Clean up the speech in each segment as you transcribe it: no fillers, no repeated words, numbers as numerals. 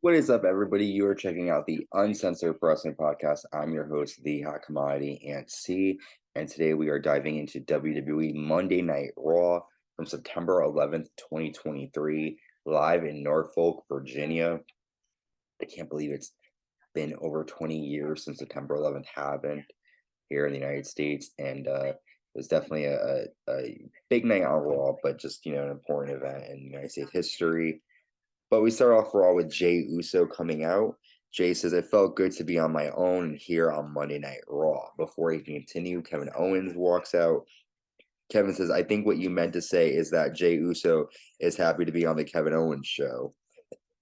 What is up, everybody? You are checking out the Uncensored Wrestling Podcast. I'm your host, The Hot Commodity Ant C, and today we are diving into WWE Monday Night Raw from September 11th, 2023, live in Norfolk, Virginia. I can't believe it's been over 20 years since September 11th happened here in the United States, and it was definitely a big night on Raw, but just, an important event in United States history. But we start off Raw with Jey Uso coming out. Jey says, "It felt good to be on my own and here on Monday Night Raw." Before he can continue, Kevin Owens walks out. Kevin says, "I think what you meant to say is that Jey Uso is happy to be on the Kevin Owens show.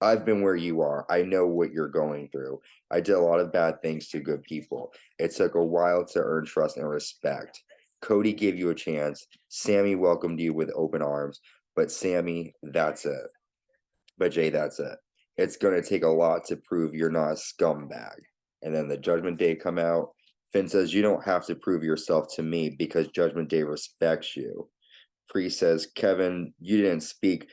I've been where you are. I know what you're going through. I did a lot of bad things to good people. It took a while to earn trust and respect. Cody gave you a chance. Sammy welcomed you with open arms. But Sammy, that's it. But Jay, that's it. It's going to take a lot to prove you're not a scumbag." And then the Judgment Day come out. Finn says, "You don't have to prove yourself to me because Judgment Day respects you." Priest says, "Kevin, you didn't speak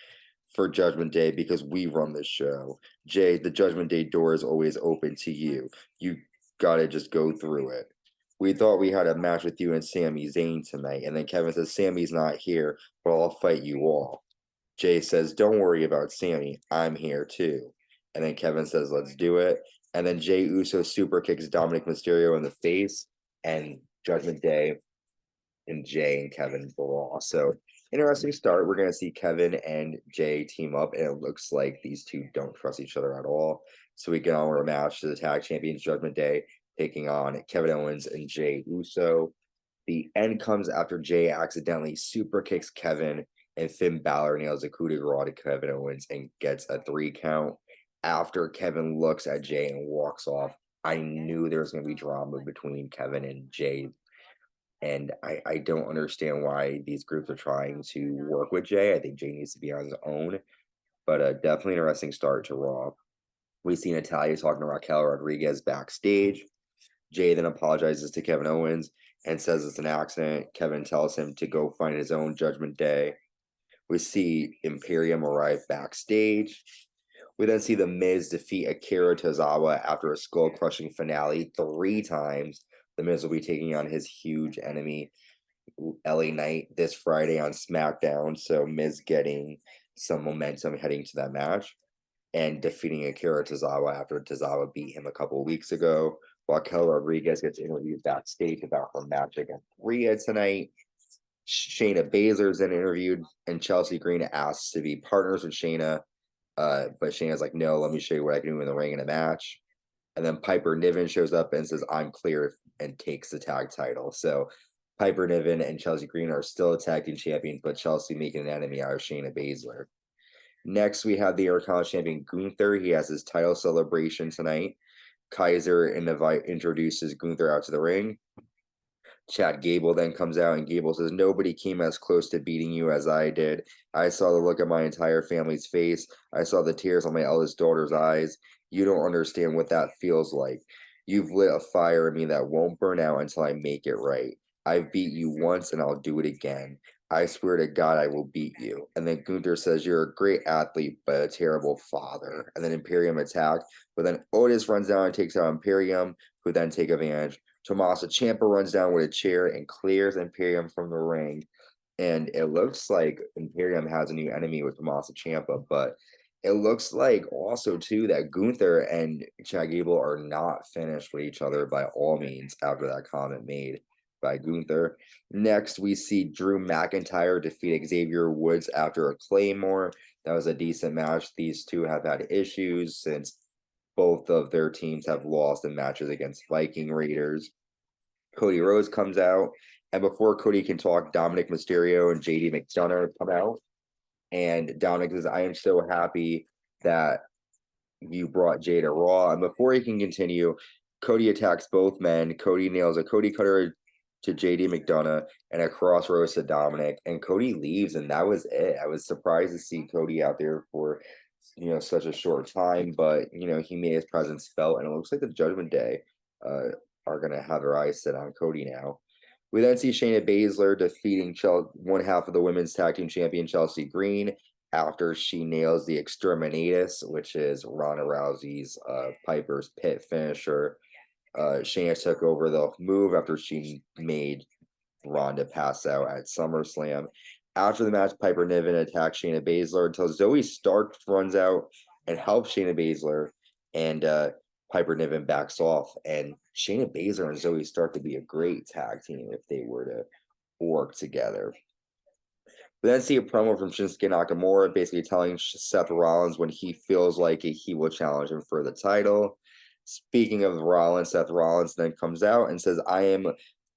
for Judgment Day because we run the show. Jay, the Judgment Day door is always open to you. You got to just go through it. We thought we had a match with you and Sami Zayn tonight." And then Kevin says, "Sammy's not here, but I'll fight you all." Jay says, "Don't worry about Sammy. I'm here too." And then Kevin says, "Let's do it." And then Jey Uso super kicks Dominik Mysterio in the face, and Judgment Day and Jay and Kevin brawl. So interesting start. We're gonna see Kevin and Jay team up, and it looks like these two don't trust each other at all. So we get on with a match to the tag champions, Judgment Day taking on Kevin Owens and Jey Uso. The end comes after Jay accidentally super kicks Kevin, and Finn Balor nails a coup de grace to Kevin Owens and gets a 3 count. After Kevin looks at Jay and walks off, I knew there was going to be drama between Kevin and Jay. And I don't understand why these groups are trying to work with Jay. I think Jay needs to be on his own. But definitely an interesting start to Raw. We see Natalya talking to Raquel Rodriguez backstage. Jay then apologizes to Kevin Owens and says it's an accident. Kevin tells him to go find his own Judgment Day. We see Imperium arrive backstage. We then see The Miz defeat Akira Tozawa after a skull-crushing finale 3 times. The Miz will be taking on his huge enemy, LA Knight, this Friday on SmackDown. So Miz getting some momentum heading to that match and defeating Akira Tozawa after Tozawa beat him a couple of weeks ago. Raquel Rodriguez gets interviewed backstage about her match against Rhea tonight. Shayna Baszler's then interviewed, and Chelsea Green asks to be partners with Shayna. But Shayna's like, "No, let me show you what I can do in the ring in a match." And then Piper Niven shows up and says, "I'm clear," and takes the tag title. So Piper Niven and Chelsea Green are still tag team champions, but Chelsea making an enemy out of Shayna Baszler. Next, we have the Intercontinental champion Gunther. He has his title celebration tonight. Kaiser introduces Gunther out to the ring. Chad Gable then comes out, and Gable says, "Nobody came as close to beating you as I did. I saw the look on my entire family's face. I saw the tears on my eldest daughter's eyes. You don't understand what that feels like. You've lit a fire in me that won't burn out until I make it right. I've beat you once, and I'll do it again. I swear to God, I will beat you." And then Gunther says, "You're a great athlete, but a terrible father." And then Imperium attack, but then Otis runs down and takes out Imperium, who then take advantage. Tommaso Ciampa runs down with a chair and clears Imperium from the ring. And it looks like Imperium has a new enemy with Tommaso Ciampa, but it looks like also too that Gunther and Chad Gable are not finished with each other by all means after that comment made by Gunther. Next, we see Drew McIntyre defeat Xavier Woods after a Claymore. That was a decent match. These two have had issues since both of their teams have lost in matches against Viking Raiders. Cody Rhodes comes out, and before Cody can talk, Dominik Mysterio and JD McDonough come out. And Dominik says, "I am so happy that you brought Jay to Raw." And before he can continue, Cody attacks both men. Cody nails a Cody cutter to JD McDonough and a crossroads to Dominik. And Cody leaves, and that was it. I was surprised to see Cody out there for such a short time, but he made his presence felt, and it looks like the Judgment Day are gonna have their eyes set on Cody now. We then see Shayna Baszler defeating one half of the women's tag team champion Chelsea Green after she nails the Exterminatus, which is Ronda Rousey's Piper's Pit finisher. Shayna took over the move after she made Ronda pass out at SummerSlam. After the match, Piper Niven attacks Shayna Baszler until Zoe Stark runs out and helps Shayna Baszler, and Piper Niven backs off. And Shayna Baszler and Zoe Stark could be a great tag team if they were to work together. We then see a promo from Shinsuke Nakamura basically telling Seth Rollins when he feels like it, he will challenge him for the title. Speaking of Rollins, Seth Rollins then comes out and says, I am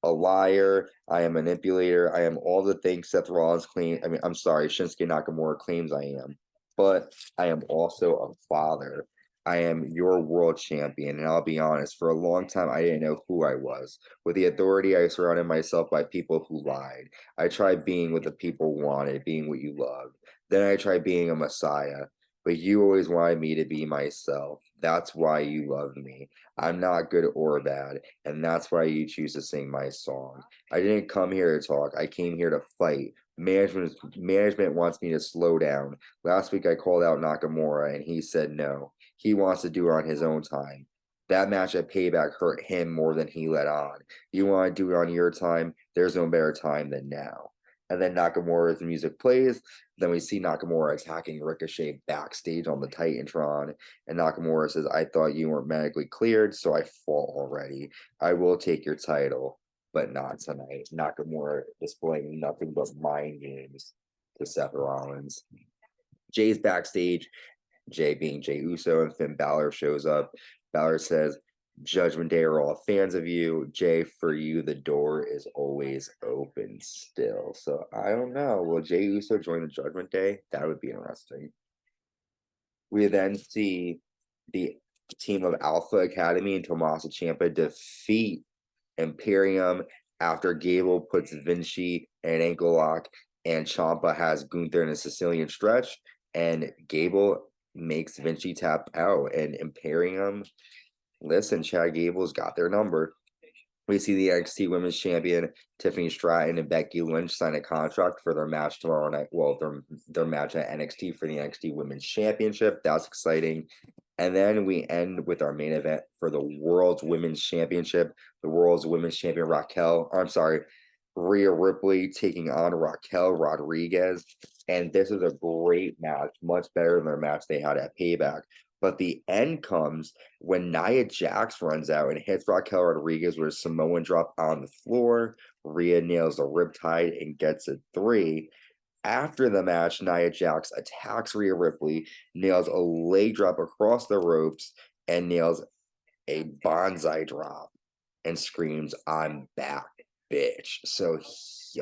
a liar, I am a manipulator, I am all the things Seth Rollins claims. I mean, I'm sorry, Shinsuke Nakamura claims I am, but I am also a father. I am your world champion. And I'll be honest, for a long time, I didn't know who I was. With the authority, I surrounded myself by people who lied. I tried being what the people wanted, being what you loved. Then I tried being a messiah, but you always wanted me to be myself. That's why you loved me. I'm not good or bad, and that's why you choose to sing my song. I didn't come here to talk. I came here to fight. Management wants me to slow down. Last week I called out Nakamura, and he said no. He wants to do it on his own time. That match at Payback hurt him more than he let on. You want to do it on your time? There's no better time than now. And then Nakamura's music plays. Then we see Nakamura attacking Ricochet backstage on the Titantron. And Nakamura says, I thought you weren't medically cleared, so I fought already. I will take your title, but not tonight. Nakamura displaying nothing but mind games to Seth Rollins. Jay's backstage. Jay being Jay Uso, and Finn Balor shows up. Balor says, Judgment Day are all fans of you. Jay, for you, the door is always open still. So I don't know. Will Jay Uso join the Judgment Day? That would be interesting. We then see the team of Alpha Academy and Tommaso Ciampa defeat Imperium after Gable puts Vinci in an ankle lock and Ciampa has Gunther in a Sicilian stretch, and Gable makes Vinci tap out, and Imperium, listen, Chad Gable's got their number. We see the NXT Women's Champion Tiffany Stratton and Becky Lynch sign a contract for their match tomorrow night. Well, their match at NXT for the NXT Women's Championship. That's exciting. And then we end with our main event for the World's Women's Championship. The World's Women's Champion Rhea Ripley taking on Raquel Rodriguez. And this is a great match, much better than their match they had at Payback. But the end comes when Nia Jax runs out and hits Raquel Rodriguez with a Samoan drop on the floor. Rhea nails the riptide and gets a 3. After the match, Nia Jax attacks Rhea Ripley, nails a leg drop across the ropes, and nails a bonsai drop and screams, I'm back, bitch. So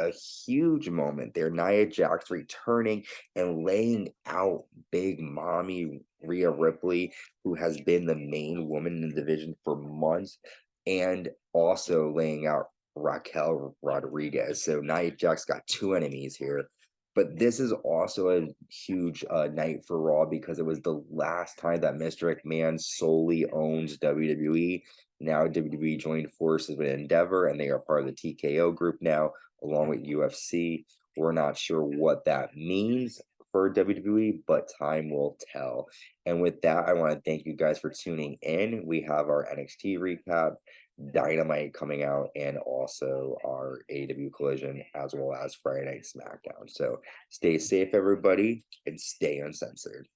a huge moment there. Nia Jax returning and laying out big mommy Rhea Ripley, who has been the main woman in the division for months, and also laying out Raquel Rodriguez. So Nia Jax got 2 enemies here. But this is also a huge night for Raw because it was the last time that Mr. McMahon solely owns WWE. Now WWE joined forces with Endeavor, and they are part of the TKO group now, along with UFC. We're not sure what that means for WWE, but time will tell. And with that, I want to thank you guys for tuning in. We have our NXT recap, Dynamite coming out, and also our AEW Collision, as well as Friday Night SmackDown. So stay safe, everybody, and stay uncensored.